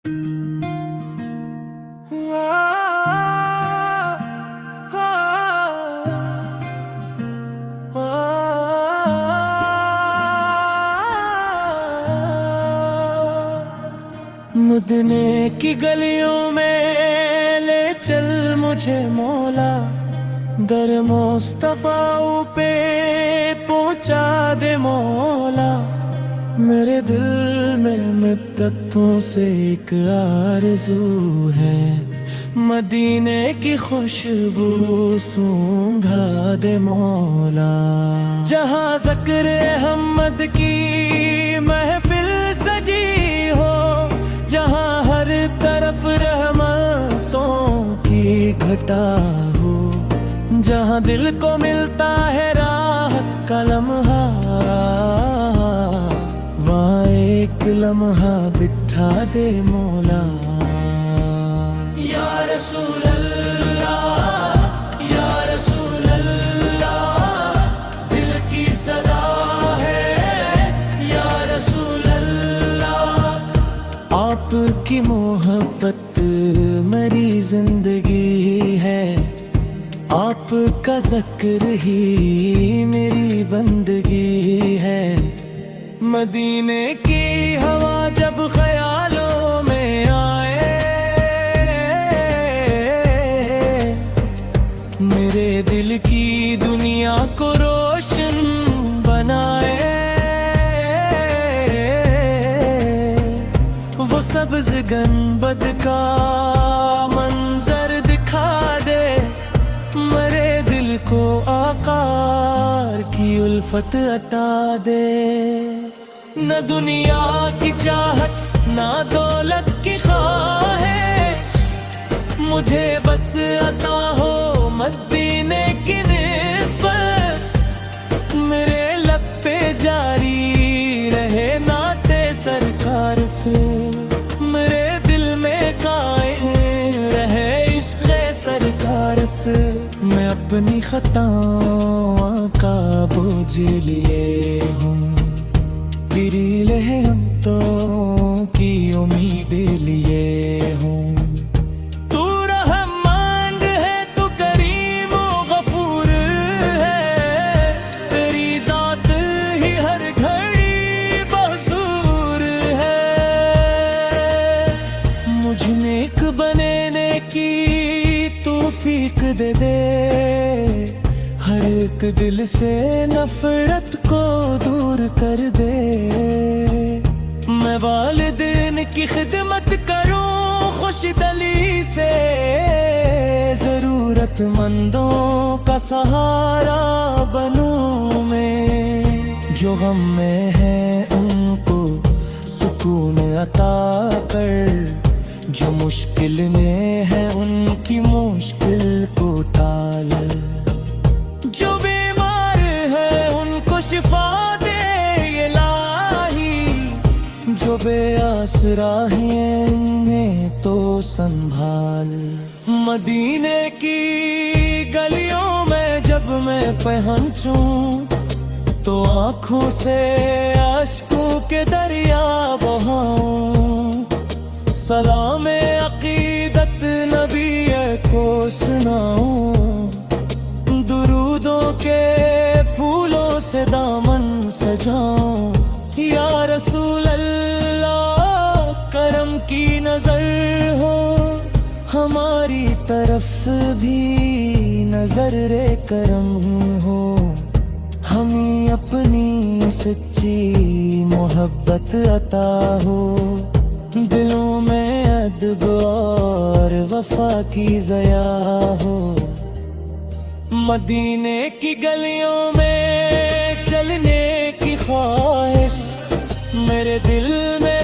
مدینے کی گلیوں میں لے چل مجھے مولا، در مصطفیٰ پہ پہنچا دے مولا۔ میرے دل میں مدتوں سے ایک آرزو ہے، مدینے کی خوشبو سونگھا دے مولا۔ جہاں ذکر احمد کی محفل سجی ہو، جہاں ہر طرف رحمتوں کی گھٹا ہو، جہاں دل کو ملتا ہے راحت کا لمحہ، وہاں ایک لمحہ بٹھا دے مولا۔ یا رسول اللہ، یا رسول اللہ، دل کی صدا ہے یا رسول اللہ۔ آپ کی محبت میری زندگی ہے، آپ کا ذکر ہی میری بندگی ہے۔ مدینے کی ہوا جب خیالوں میں آئے، میرے دل کی دنیا کو روشن بنائے۔ وہ سبز گنبد کا منظر دکھا دے، مرے دل کو آقا کی الفت عطا دے۔ نہ دنیا کی چاہت نہ دولت کی خواہش، مجھے بس عطا ہو مدینے کی نسبت۔ میرے لب پہ جاری رہے نعت سرکار پہ، میرے دل میں قائم رہے عشق سرکار پہ۔ میں اپنی خطاؤں کا بوجھ لیے ہوں، گری لے ہم تو کی امید لیے ہوں۔ تو رحمان ہے، تو کریم و غفور ہے، تیری ذات ہی ہر گھڑی بحضور ہے۔ مجھ نیک بننے کی توفیق دے دے، ہر ایک دل سے نفرت کو دور کر دے۔ میں والدین کی خدمت کروں خوش دلی سے، ضرورت مندوں کا سہارا بنوں میں۔ جو غم میں ہے ان کو سکون عطا کر، جو مشکل میں ہے ان کی مشکل کو ٹال۔ جو بیمار ہے ان کو شفا دے الہی، جو بے آسرا ہیں انہیں تو سنبھال۔ مدینے کی گلیوں میں جب میں پہنچوں، تو آنکھوں سے اشکوں کے دریا بہاؤں۔ سلام عقیدت نبی کو سناؤں، درودوں کے پھولوں سے دامن سجاؤں۔ یا رسول اللہ، کرم کی نظر ہو ہماری طرف بھی، نظر کرم ہو۔ ہمیں اپنی سچی محبت عطا ہو، دلوں میں ادب اور وفا کی ضیا ہو۔ مدینے کی گلیوں میں چلنے کی خواہش میرے دل میں